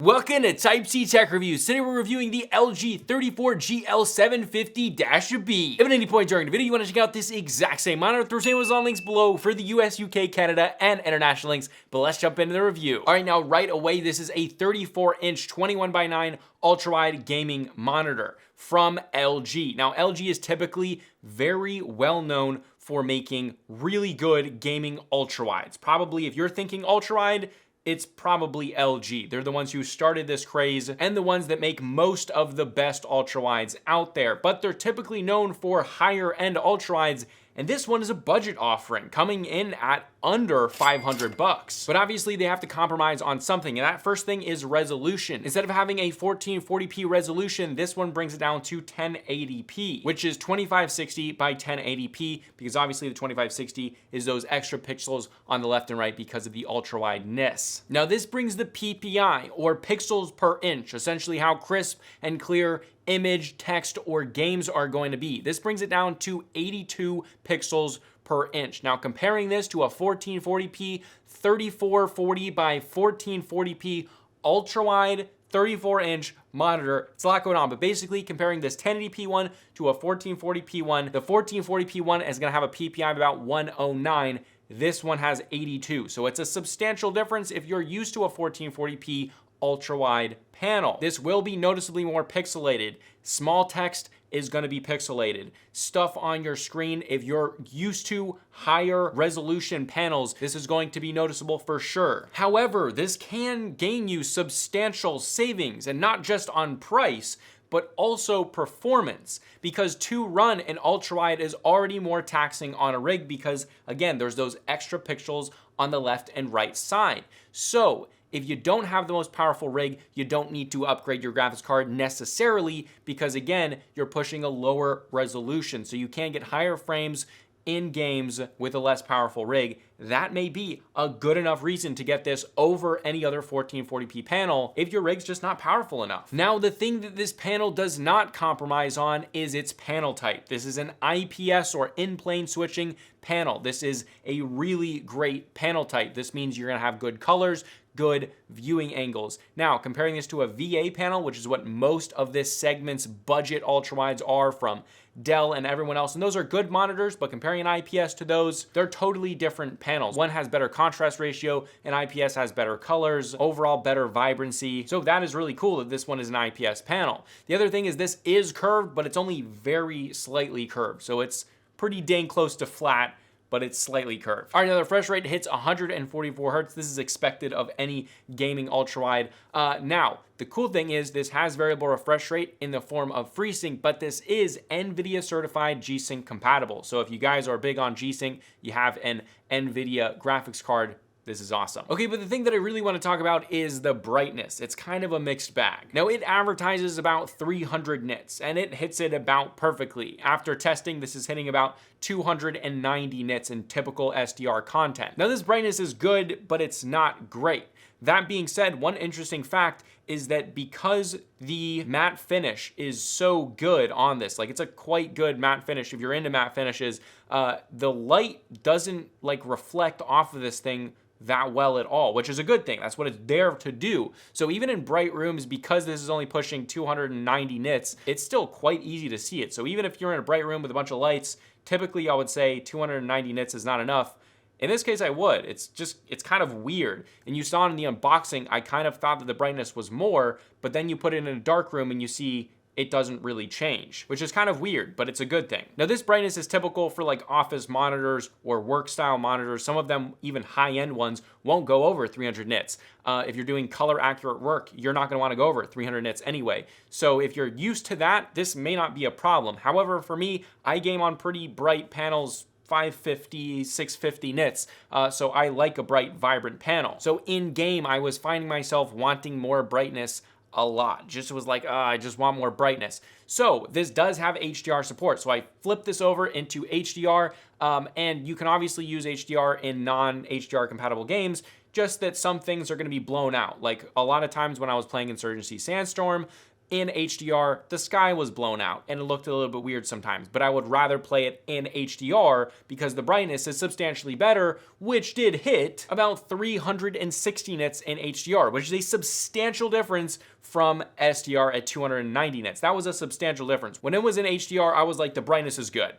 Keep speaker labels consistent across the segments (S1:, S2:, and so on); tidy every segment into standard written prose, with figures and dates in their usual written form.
S1: Welcome to Type C Tech Reviews. Today we're reviewing the LG 34GL750-B. If at any point during the video you want to check out this exact same monitor, throw some Amazon links below for the US, UK, Canada, and international links. But let's jump into the review. All right, now right away, this is a 34-inch 21:9 ultra-wide gaming monitor from LG. Now, LG is typically very well known for making really good gaming ultra-wides. Probably, if you're thinking ultra-wide, it's probably LG. They're the ones who started this craze and the ones that make most of the best ultrawides out there, but they're typically known for higher end ultrawides. And this one is a budget offering, coming in at under 500 bucks. But obviously they have to compromise on something, and that first thing is resolution. Instead of having a 1440p resolution, this one brings it down to 1080p, which is 2560 by 1080p, because obviously the 2560 is those extra pixels on the left and right because of the ultra-wideness. Now this brings the PPI, or pixels per inch, essentially how crisp and clear image, text, or games are going to be. This brings it down to 82 pixels per inch. Now comparing this to a 1440p 3440 by 1440p ultra-wide 34-inch monitor, it's a lot going on, but basically comparing this 1080p one to a 1440p one, the 1440p one is gonna have a PPI of about 109. This one has 82, so it's a substantial difference if you're used to a 1440p ultra-wide panel. This will be noticeably more pixelated. Small text is going to be pixelated. Stuff on your screen, if you're used to higher resolution panels, this is going to be noticeable for sure. However, this can gain you substantial savings, and not just on price, but also performance, because to run an ultra-wide is already more taxing on a rig because, again, there's those extra pixels on the left and right side. So if you don't have the most powerful rig, you don't need to upgrade your graphics card necessarily, because again, you're pushing a lower resolution. So you can get higher frames in games with a less powerful rig. That may be a good enough reason to get this over any other 1440p panel if your rig's just not powerful enough. Now, the thing that this panel does not compromise on is its panel type. This is an IPS, or in-plane switching panel. This is a really great panel type. This means you're gonna have good colors, good viewing angles. Now, comparing this to a VA panel, which is what most of this segment's budget ultrawides are from Dell and everyone else, and those are good monitors, but comparing an IPS to those, they're totally different panels. One has better contrast ratio, and IPS has better colors, overall better vibrancy. So that is really cool that this one is an IPS panel. The other thing is this is curved, but it's only very slightly curved. So it's pretty dang close to flat, but it's slightly curved. All right, now the refresh rate hits 144 hertz. This is expected of any gaming ultrawide. Now, the cool thing is this has variable refresh rate in the form of FreeSync, but this is NVIDIA certified G-Sync compatible. So if you guys are big on G-Sync, you have an NVIDIA graphics card, this is awesome. Okay, but the thing that I really want to talk about is the brightness. It's kind of a mixed bag. Now, it advertises about 300 nits, and it hits it about perfectly. After testing, this is hitting about 290 nits in typical SDR content. Now, this brightness is good, but it's not great. That being said, one interesting fact is that because the matte finish is so good on this, like it's a quite good matte finish. If you're into matte finishes, the light doesn't like reflect off of this thing that well at all, which is a good thing. That's what it's there to do. So even in bright rooms, because this is only pushing 290 nits, it's still quite easy to see it. So even if you're in a bright room with a bunch of lights, typically I would say 290 nits is not enough. In this case, I would. It's kind of weird. And you saw in the unboxing, I kind of thought that the brightness was more, but then you put it in a dark room and you see it doesn't really change, which is kind of weird, but it's a good thing. Now, this brightness is typical for like office monitors or work style monitors. Some of them, even high-end ones, won't go over 300 nits. If you're doing color accurate work, you're not gonna wanna go over 300 nits anyway. So if you're used to that, this may not be a problem. However, for me, I game on pretty bright panels, 550, 650 nits. So I like a bright, vibrant panel. So in game, I was finding myself wanting more brightness a lot. Just was like, I just want more brightness. So this does have HDR support. So I flipped this over into HDR, and you can obviously use HDR in non-HDR compatible games, just that some things are gonna be blown out. Like a lot of times when I was playing Insurgency Sandstorm, in HDR, the sky was blown out and it looked a little bit weird sometimes, but I would rather play it in HDR because the brightness is substantially better, which did hit about 360 nits in HDR, which is a substantial difference from SDR at 290 nits. That was a substantial difference. When it was in HDR, I was like, the brightness is good.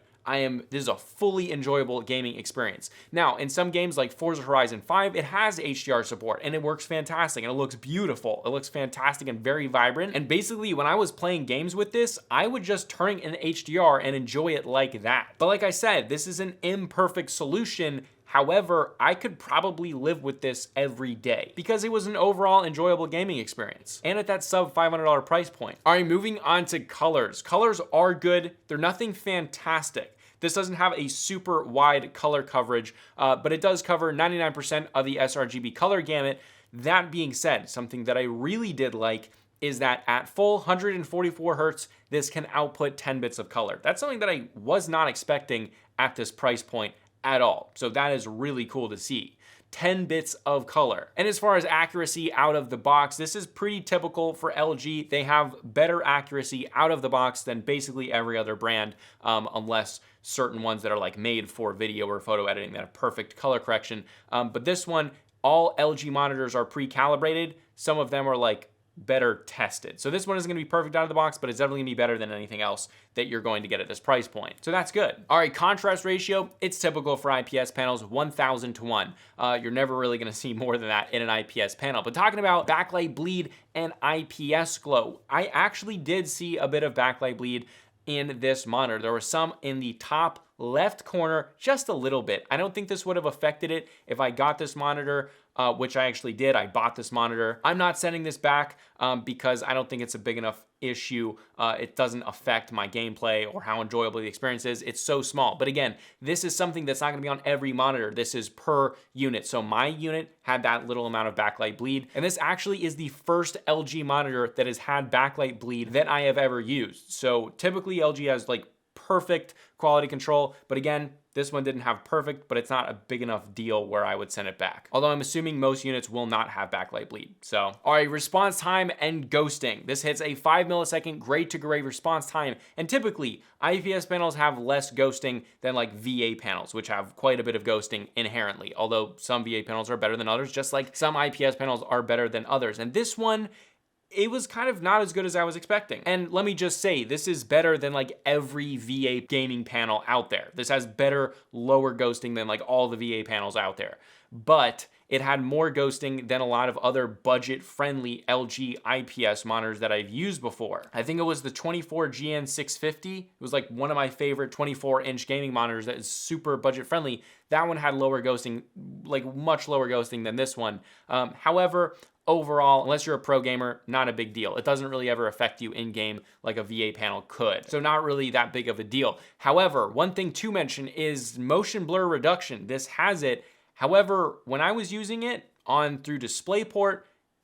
S1: This is a fully enjoyable gaming experience. Now, in some games like Forza Horizon 5, it has HDR support and it works fantastic and it looks beautiful. It looks fantastic and very vibrant. And basically, when I was playing games with this, I would just turn it in HDR and enjoy it like that. But like I said, this is an imperfect solution. However, I could probably live with this every day because it was an overall enjoyable gaming experience and at that sub $500 price point. All right, moving on to colors. Colors are good. They're nothing fantastic. This doesn't have a super wide color coverage, but it does cover 99% of the sRGB color gamut. That being said, something that I really did like is that at full 144 hertz, this can output 10 bits of color. That's something that I was not expecting at this price point at all. So that is really cool to see. 10 bits of color. And as far as accuracy out of the box, this is pretty typical for LG. They have better accuracy out of the box than basically every other brand, unless certain ones that are like made for video or photo editing that have perfect color correction. But this one, all LG monitors are pre-calibrated. Some of them are like better tested. So this one isn't gonna be perfect out of the box, but it's definitely gonna be better than anything else that you're going to get at this price point. So that's good. All right, contrast ratio, it's typical for IPS panels, 1,000 to 1. You're never really gonna see more than that in an IPS panel. But talking about backlight bleed and IPS glow, I actually did see a bit of backlight bleed in this monitor. There was some in the top left corner, just a little bit. I don't think this would have affected it if I got this monitor, which I actually did. I bought this monitor. I'm not sending this back because I don't think it's a big enough issue. It doesn't affect my gameplay or how enjoyable the experience is. It's so small. But again, this is something that's not gonna be on every monitor. This is per unit. So my unit had that little amount of backlight bleed. And this actually is the first LG monitor that has had backlight bleed that I have ever used. So typically LG has like perfect quality control, but again, this one didn't have perfect, but it's not a big enough deal where I would send it back. Although I'm assuming most units will not have backlight bleed. So, all right, response time and ghosting. This hits a 5 millisecond gray to gray response time. And typically IPS panels have less ghosting than like VA panels, which have quite a bit of ghosting inherently. Although some VA panels are better than others, just like some IPS panels are better than others. And this one, it was kind of not as good as I was expecting. And let me just say, this is better than like every VA gaming panel out there. This has better lower ghosting than like all the VA panels out there. But it had more ghosting than a lot of other budget-friendly LG IPS monitors that I've used before. I think it was the 34GN650. It was like one of my favorite 24-inch gaming monitors that is super budget-friendly. That one had lower ghosting, like much lower ghosting than this one. However, overall, unless you're a pro gamer, not a big deal. It doesn't really ever affect you in-game like a VA panel could. So not really that big of a deal. However, one thing to mention is motion blur reduction. This has it. However, when I was using it through DisplayPort,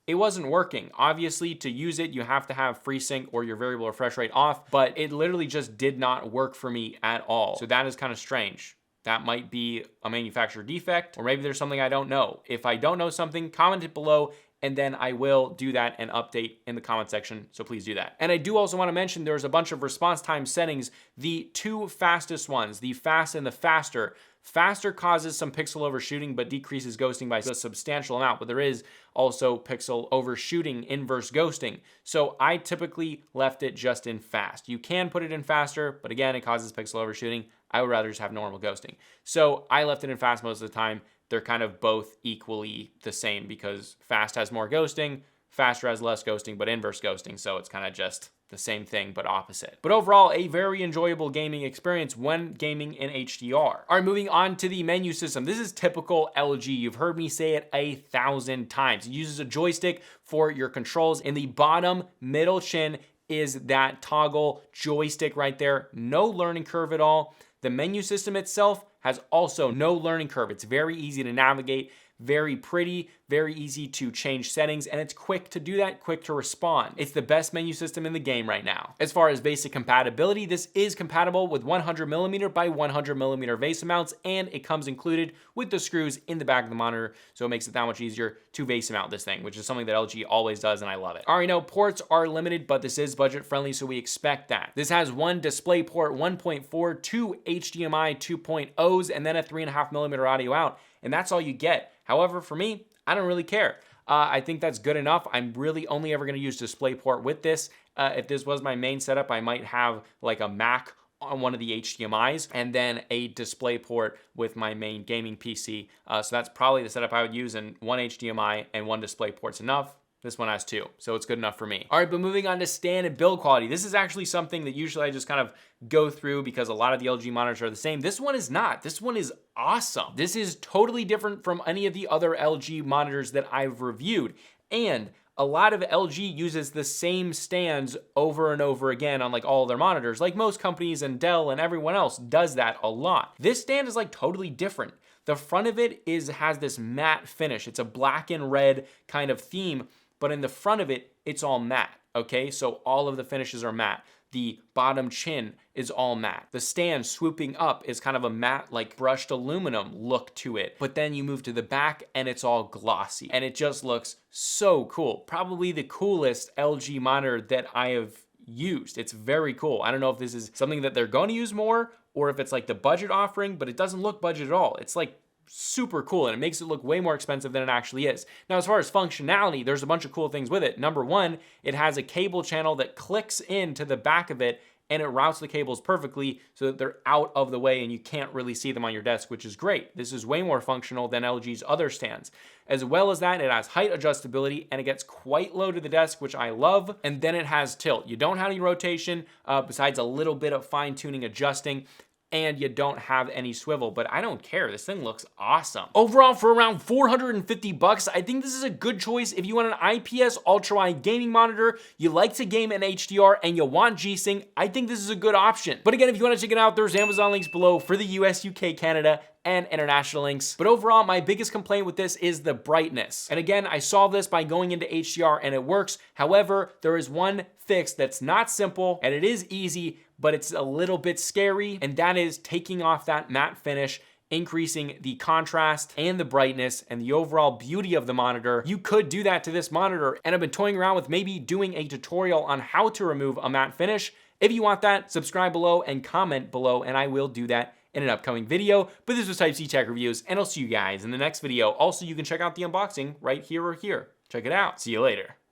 S1: it wasn't working. Obviously, to use it, you have to have FreeSync or your variable refresh rate off, but it literally just did not work for me at all. So that is kind of strange. That might be a manufacturer defect, or maybe there's something I don't know. If I don't know something, comment it below, and then I will do that and update in the comment section, so please do that. And I do also want to mention there's a bunch of response time settings. The two fastest ones, the fast and the faster. Faster causes some pixel overshooting, but decreases ghosting by a substantial amount, but there is also pixel overshooting, inverse ghosting. So I typically left it just in fast. You can put it in faster, but again, it causes pixel overshooting. I would rather just have normal ghosting. So I left it in fast most of the time. They're kind of both equally the same because fast has more ghosting, faster has less ghosting, but inverse ghosting. So it's kind of just the same thing, but opposite. But overall, a very enjoyable gaming experience when gaming in HDR. All right, moving on to the menu system. This is typical LG. You've heard me say it 1,000 times. It uses a joystick for your controls. In the bottom middle chin is that toggle joystick right there. No learning curve at all. The menu system itself has also no learning curve. It's very easy to navigate, very pretty, very easy to change settings, and it's quick to do that, quick to respond. It's the best menu system in the game right now. As far as Vesa compatibility, this is compatible with 100mm by 100mm Vesa mounts, and it comes included with the screws in the back of the monitor, so it makes it that much easier to Vesa mount this thing, which is something that LG always does, and I love it. All right, now ports are limited, but this is budget friendly, so we expect that. This has one display port 1.4, two HDMI 2.0s, and then a 3.5mm audio out, and that's all you get. However, for me, I don't really care. I think that's good enough. I'm really only ever gonna use DisplayPort with this. If this was my main setup, I might have like a Mac on one of the HDMIs and then a DisplayPort with my main gaming PC. So that's probably the setup I would use, and one HDMI and one DisplayPort's enough. This one has two, so it's good enough for me. All right, but moving on to stand and build quality. This is actually something that usually I just kind of go through because a lot of the LG monitors are the same. This one is not. This one is awesome. This is totally different from any of the other LG monitors that I've reviewed. And a lot of LG uses the same stands over and over again on like all their monitors, like most companies, and Dell and everyone else does that a lot. This stand is like totally different. The front of it has this matte finish. It's a black and red kind of theme, but in the front of it, it's all matte, okay? So all of the finishes are matte. The bottom chin is all matte. The stand swooping up is kind of a matte, like brushed aluminum look to it. But then you move to the back and it's all glossy. And it just looks so cool. Probably the coolest LG monitor that I have used. It's very cool. I don't know if this is something that they're going to use more or if it's like the budget offering, but it doesn't look budget at all. It's like super cool, and it makes it look way more expensive than it actually is. Now, as far as functionality, there's a bunch of cool things with it. Number one, it has a cable channel that clicks into the back of it, and it routes the cables perfectly so that they're out of the way and you can't really see them on your desk, which is great. This is way more functional than LG's other stands. As well as that, it has height adjustability, and it gets quite low to the desk, which I love. And then it has tilt. You don't have any rotation besides a little bit of fine-tuning adjusting, and you don't have any swivel, but I don't care. This thing looks awesome. Overall, for around $450, I think this is a good choice if you want an IPS ultrawide gaming monitor, you like to game in HDR, and you want G-Sync. I think this is a good option. But again, if you want to check it out, there's Amazon links below for the US, UK, Canada, and international links. But overall, my biggest complaint with this is the brightness. And again, I solved this by going into HDR and it works. However, there is one fix that's not simple and it is easy, but it's a little bit scary, and that is taking off that matte finish, increasing the contrast and the brightness and the overall beauty of the monitor. You could do that to this monitor, and I've been toying around with maybe doing a tutorial on how to remove a matte finish. If you want that, subscribe below and comment below, and I will do that in an upcoming video. But this was Type C Tech Reviews, and I'll see you guys in the next video. Also, you can check out the unboxing right here or here. Check it out. See you later.